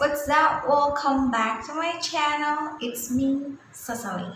what's up? Welcome back to my channel. It's me, Cecily.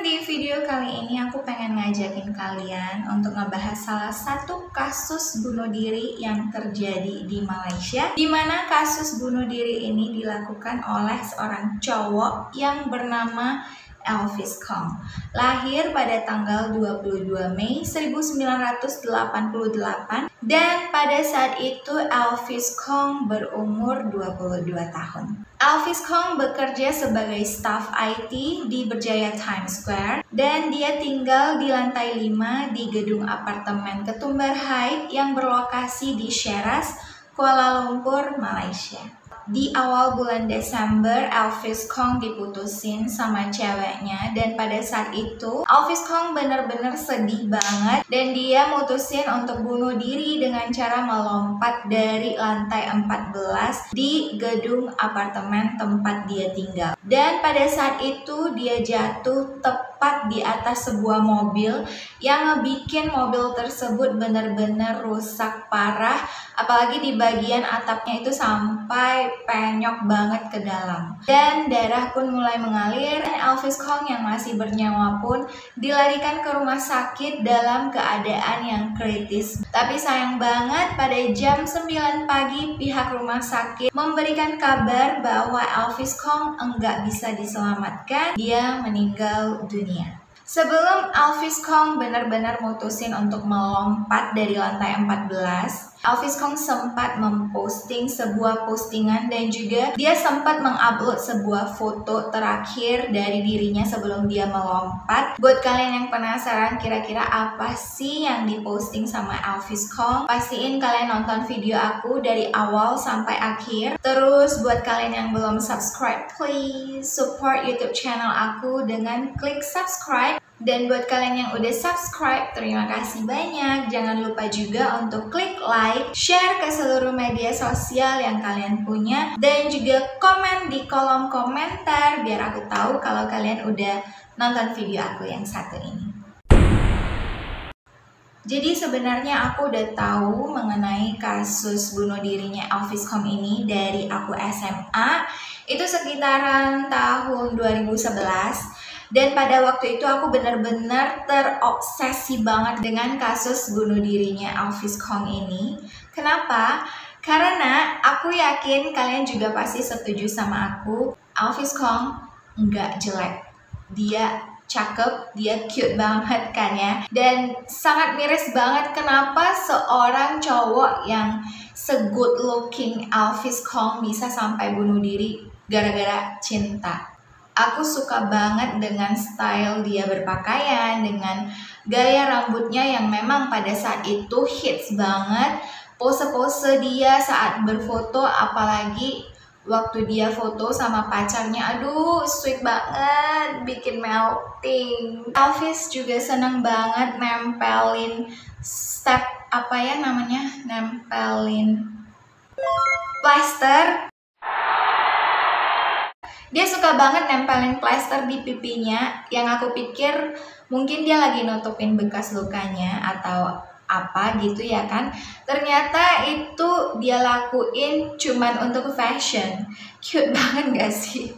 Di video kali ini aku pengen ngajakin kalian untuk ngebahas salah satu kasus bunuh diri yang terjadi di Malaysia, di mana kasus bunuh diri ini dilakukan oleh seorang cowok yang bernama Elvis Kong. Lahir pada tanggal 22 Mei 1988 dan pada saat itu Elvis Kong berumur 22 tahun. Elvis Kong bekerja sebagai staf IT di Berjaya Times Square dan dia tinggal di lantai 5 di gedung apartemen Ketumbar Heights yang berlokasi di Cheras, Kuala Lumpur, Malaysia. Di awal bulan Desember, Elvis Kong diputusin sama ceweknya dan pada saat itu Elvis Kong bener-bener sedih banget dan dia mutusin untuk bunuh diri dengan cara melompat dari lantai 14 di gedung apartemen tempat dia tinggal. Dan pada saat itu dia jatuh tepat di atas sebuah mobil yang ngebikin mobil tersebut bener-bener rusak parah, apalagi di bagian atapnya itu sampai penyok banget ke dalam. Dan darah pun mulai mengalir dan Elvis Kong yang masih bernyawa pun dilarikan ke rumah sakit dalam keadaan yang kritis. Tapi sayang banget pada jam 9 pagi pihak rumah sakit memberikan kabar bahwa Elvis Kong enggak bisa diselamatkan, dia meninggal dunia. Sebelum Elvis Kong benar-benar mutusin untuk melompat dari lantai 14, Elvis Kong sempat memposting sebuah postingan dan juga dia sempat mengupload sebuah foto terakhir dari dirinya sebelum dia melompat. Buat kalian yang penasaran kira-kira apa sih yang diposting sama Elvis Kong, pastiin kalian nonton video aku dari awal sampai akhir. Terus buat kalian yang belum subscribe, please support YouTube channel aku dengan klik subscribe. Dan buat kalian yang udah subscribe, terima kasih banyak. Jangan lupa juga untuk klik like, share ke seluruh media sosial yang kalian punya, dan juga komen di kolom komentar biar aku tahu kalau kalian udah nonton video aku yang satu ini. Jadi sebenarnya aku udah tahu mengenai kasus bunuh dirinya Elvis Kong ini dari aku SMA. Itu sekitaran tahun 2011. Dan pada waktu itu aku benar-benar terobsesi banget dengan kasus bunuh dirinya Elvis Kong ini. Kenapa? Karena aku yakin kalian juga pasti setuju sama aku. Elvis Kong nggak jelek. Dia cakep, dia cute banget kan ya. Dan sangat miris banget kenapa seorang cowok yang se-good looking Elvis Kong bisa sampai bunuh diri gara-gara cinta. Aku suka banget dengan style dia berpakaian, dengan gaya rambutnya yang memang pada saat itu hits banget. Pose-pose dia saat berfoto, apalagi waktu dia foto sama pacarnya, aduh sweet banget, bikin melting. Elvis juga seneng banget nempelin step, apa ya namanya, nempelin plaster. Dia suka banget nempelin plaster di pipinya, yang aku pikir mungkin dia lagi nutupin bekas lukanya atau apa gitu ya kan. Ternyata itu dia lakuin cuman untuk fashion. Cute banget gak sih?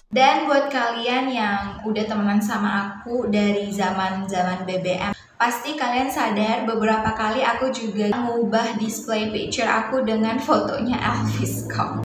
Dan buat kalian yang udah temenan sama aku dari zaman-zaman BBM, pasti kalian sadar beberapa kali aku juga ngubah display picture aku dengan fotonya Elvis Kong.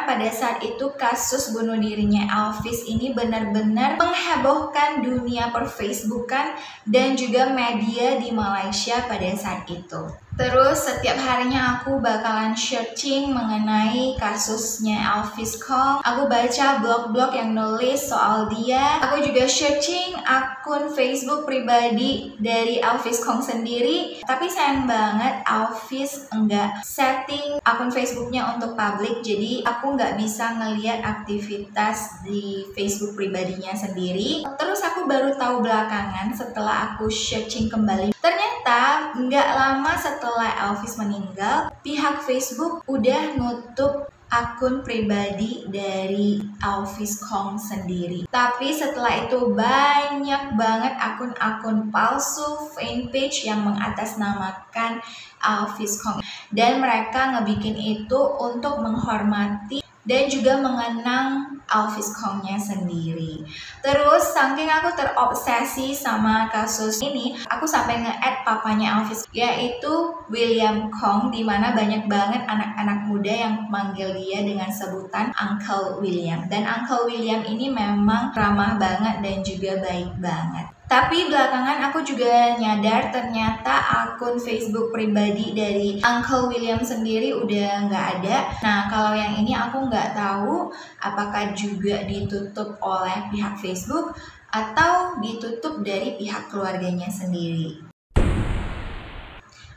Pada saat itu kasus bunuh dirinya Elvis ini benar-benar menghebohkan dunia per-Facebookan dan juga media di Malaysia pada saat itu. Terus setiap harinya aku bakalan searching mengenai kasusnya Elvis Kong. Aku baca blog-blog yang nulis soal dia. Aku juga searching akun Facebook pribadi dari Elvis Kong sendiri. Tapi sayang banget Elvis enggak setting akun Facebooknya untuk publik. Jadi aku nggak bisa ngeliat aktivitas di Facebook pribadinya sendiri. Terus aku baru tahu belakangan setelah aku searching kembali. Ternyata ternyata nggak lama setelah Elvis meninggal, pihak Facebook udah nutup akun pribadi dari Elvis Kong sendiri. Tapi setelah itu banyak banget akun-akun palsu fanpage yang mengatasnamakan Elvis Kong, dan mereka ngebikin itu untuk menghormati dan juga mengenang Elvis Kong-nya sendiri. Terus saking aku terobsesi sama kasus ini, aku sampai nge-add papanya Elvis, yaitu William Kong, dimana banyak banget anak-anak muda yang manggil dia dengan sebutan Uncle William. Dan Uncle William ini memang ramah banget dan juga baik banget. Tapi belakangan aku juga nyadar ternyata akun Facebook pribadi dari Uncle William sendiri udah nggak ada. Nah, kalau yang ini aku nggak tahu apakah juga ditutup oleh pihak Facebook atau ditutup dari pihak keluarganya sendiri.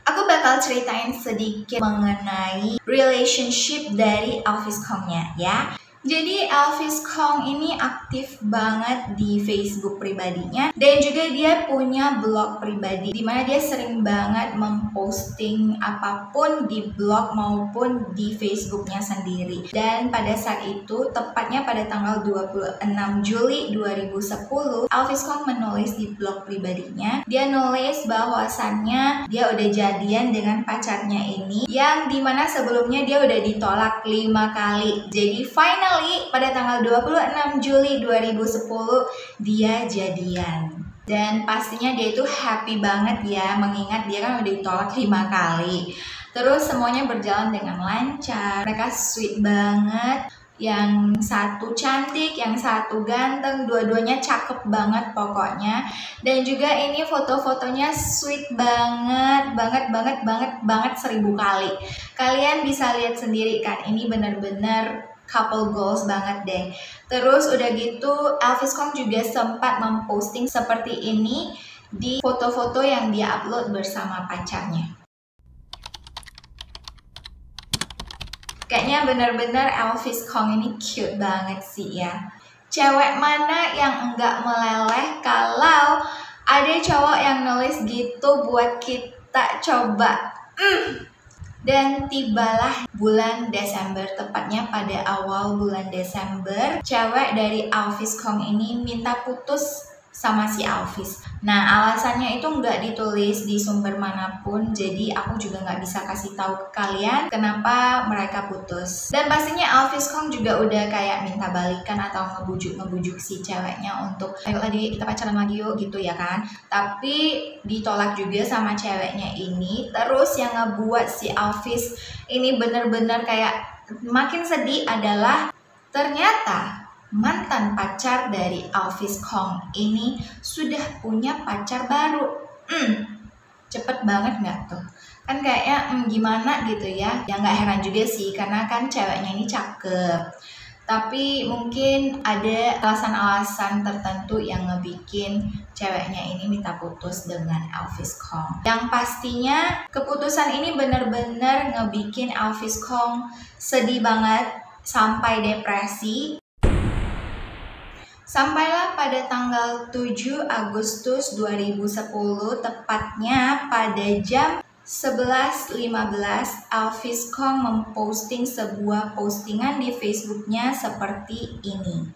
Aku bakal ceritain sedikit mengenai relationship dari Elvis Kong-nya ya. Jadi Elvis Kong ini aktif banget di Facebook pribadinya, dan juga dia punya blog pribadi dimana dia sering banget memposting apapun di blog maupun di Facebooknya sendiri. Dan pada saat itu, tepatnya pada tanggal 26 Juli 2010, Elvis Kong menulis di blog pribadinya, dia nulis bahwasannya dia udah jadian dengan pacarnya ini, yang dimana sebelumnya dia udah ditolak 5 kali. Jadi finally pada tanggal 26 Juli 2010 dia jadian. Dan pastinya dia itu happy banget ya, mengingat dia kan udah ditolak 5 kali. Terus semuanya berjalan dengan lancar, mereka sweet banget. Yang satu cantik, yang satu ganteng, dua-duanya cakep banget pokoknya. Dan juga ini foto-fotonya sweet banget 1000 kali. Kalian bisa lihat sendiri kan, ini bener-bener couple goals banget deh. Terus udah gitu Elvis Kong juga sempat memposting seperti ini di foto-foto yang dia upload bersama pacarnya. Kayaknya bener-bener Elvis Kong ini cute banget sih ya. Cewek mana yang enggak meleleh kalau ada cowok yang nulis gitu buat kita coba. Dan tibalah bulan Desember, tepatnya pada awal bulan Desember, cewek dari Elvis Kong ini minta putus sama si Elvis. Nah, alasannya itu nggak ditulis di sumber manapun, jadi aku juga nggak bisa kasih tahu ke kalian kenapa mereka putus. Dan pastinya Elvis Kong juga udah kayak minta balikan atau ngebujuk si ceweknya untuk ayo kita pacaran lagi yuk gitu ya kan. Tapi ditolak juga sama ceweknya ini. Terus yang ngebuat si Elvis ini bener-bener kayak makin sedih adalah ternyata mantan pacar dari Elvis Kong ini sudah punya pacar baru. Cepet banget nggak tuh? Kan kayaknya gimana gitu ya. Ya nggak heran juga sih, karena kan ceweknya ini cakep. Tapi mungkin ada alasan-alasan tertentu yang ngebikin ceweknya ini minta putus dengan Elvis Kong. Yang pastinya keputusan ini bener-bener ngebikin Elvis Kong sedih banget sampai depresi. Sampailah pada tanggal 7 Agustus 2010, tepatnya pada jam 11.15, Elvis Kong memposting sebuah postingan di Facebooknya seperti ini.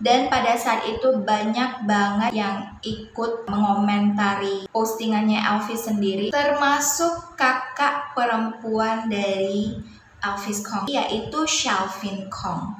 Dan pada saat itu banyak banget yang ikut mengomentari postingannya Elvis sendiri, termasuk kakak perempuan dari Elvis Kong, yaitu Shelvin Kong.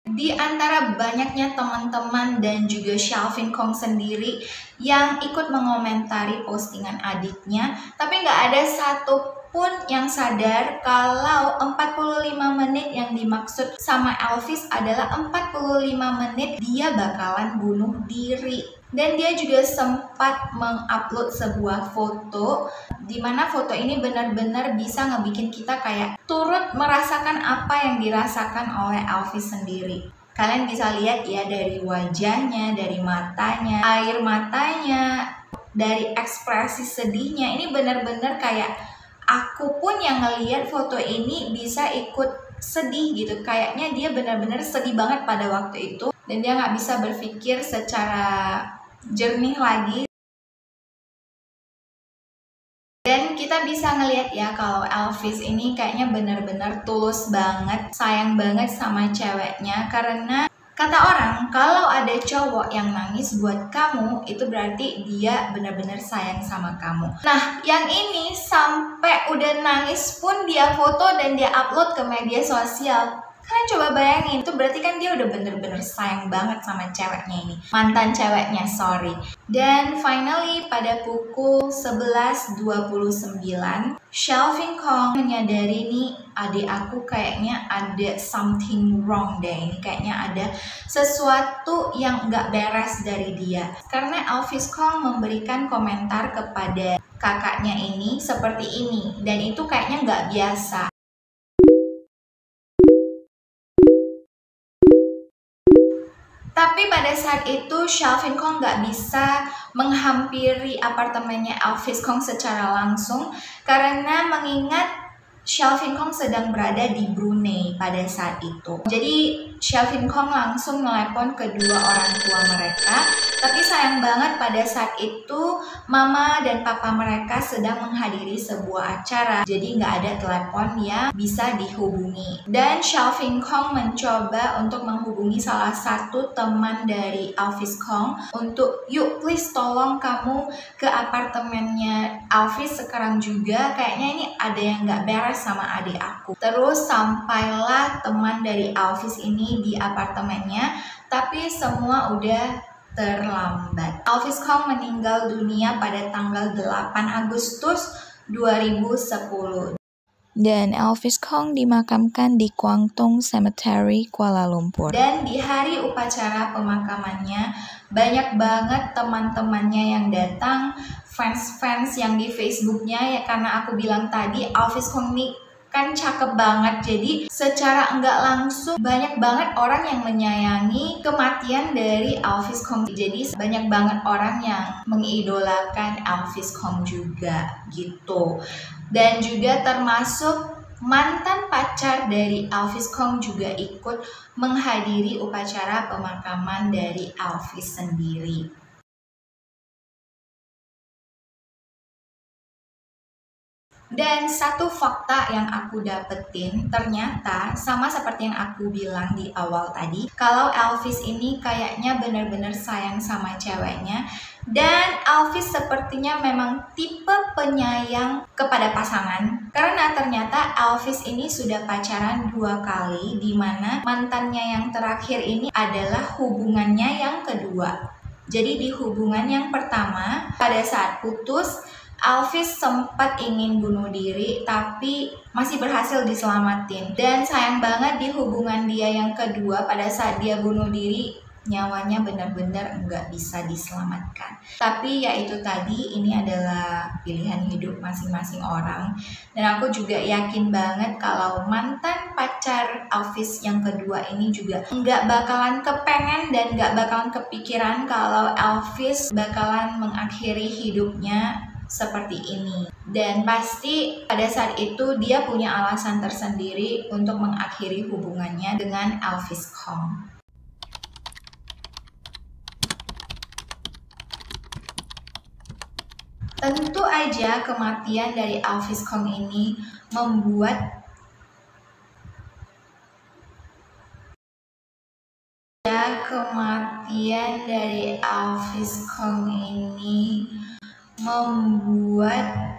Di antara banyaknya teman-teman dan juga Shelvin Kong sendiri yang ikut mengomentari postingan adiknya, tapi nggak ada satupun yang sadar kalau 45 menit yang dimaksud sama Elvis adalah 45 menit dia bakalan bunuh diri. Dan dia juga sempat mengupload sebuah foto, di mana foto ini benar-benar bisa ngebikin kita kayak turut merasakan apa yang dirasakan oleh Elvis sendiri. Kalian bisa lihat ya dari wajahnya, dari matanya, air matanya, dari ekspresi sedihnya. Ini benar-benar kayak aku pun yang ngelihat foto ini bisa ikut sedih gitu. Kayaknya dia benar-benar sedih banget pada waktu itu dan dia nggak bisa berpikir secara jernih lagi. Dan kita bisa ngelihat ya kalau Elvis ini kayaknya benar-benar tulus banget, sayang banget sama ceweknya. Karena kata orang kalau ada cowok yang nangis buat kamu, itu berarti dia benar-benar sayang sama kamu. Nah, yang ini sampai udah nangis pun dia foto dan dia upload ke media sosial. Kalian coba bayangin, itu berarti kan dia udah bener-bener sayang banget sama ceweknya ini. Mantan ceweknya, sorry. Dan finally pada pukul 11.29, Shelvin Kong menyadari nih, adik aku kayaknya ada something wrong deh. Ini kayaknya ada sesuatu yang gak beres dari dia. Karena Elvis Kong memberikan komentar kepada kakaknya ini seperti ini. Dan itu kayaknya gak biasa. Tapi pada saat itu Shelvin Kong nggak bisa menghampiri apartemennya Elvis Kong secara langsung karena mengingat Shelvin Kong sedang berada di Brunei pada saat itu. Jadi Shelvin Kong langsung menelepon kedua orang tua mereka. Tapi sayang banget pada saat itu mama dan papa mereka sedang menghadiri sebuah acara. Jadi nggak ada telepon yang bisa dihubungi. Dan Shelvin Kong mencoba untuk menghubungi salah satu teman dari Elvis Kong untuk yuk please tolong kamu ke apartemennya Elvis sekarang juga. Kayaknya ini ada yang nggak beres sama adik aku. Terus sampailah teman dari Elvis ini di apartemennya, tapi semua udah terlambat. Elvis Kong meninggal dunia pada tanggal 8 Agustus 2010. Dan Elvis Kong dimakamkan di Kwang Tung Cemetery, Kuala Lumpur. Dan di hari upacara pemakamannya, banyak banget teman-temannya yang datang, fans-fans yang di Facebooknya ya, karena aku bilang tadi Elvis Kong ini kan cakep banget, jadi secara enggak langsung banyak banget orang yang menyayangi kematian dari Elvis Kong. Jadi banyak banget orang yang mengidolakan Elvis Kong juga gitu. Dan juga termasuk mantan pacar dari Elvis Kong juga ikut menghadiri upacara pemakaman dari Elvis sendiri. Dan satu fakta yang aku dapetin, ternyata sama seperti yang aku bilang di awal tadi, kalau Elvis ini kayaknya benar-benar sayang sama ceweknya. Dan Elvis sepertinya memang tipe penyayang kepada pasangan. Karena ternyata Elvis ini sudah pacaran 2 kali, di mana mantannya yang terakhir ini adalah hubungannya yang kedua. Jadi di hubungan yang pertama, pada saat putus, Elvis sempat ingin bunuh diri tapi masih berhasil diselamatin. Dan sayang banget di hubungan dia yang kedua, pada saat dia bunuh diri nyawanya benar-benar nggak bisa diselamatkan. Tapi ya itu tadi, ini adalah pilihan hidup masing-masing orang. Dan aku juga yakin banget kalau mantan pacar Elvis yang kedua ini juga nggak bakalan kepengen dan nggak bakalan kepikiran kalau Elvis bakalan mengakhiri hidupnya seperti ini. Dan pasti pada saat itu dia punya alasan tersendiri untuk mengakhiri hubungannya dengan Elvis Kong. Tentu aja kematian dari Elvis Kong ini membuat membuat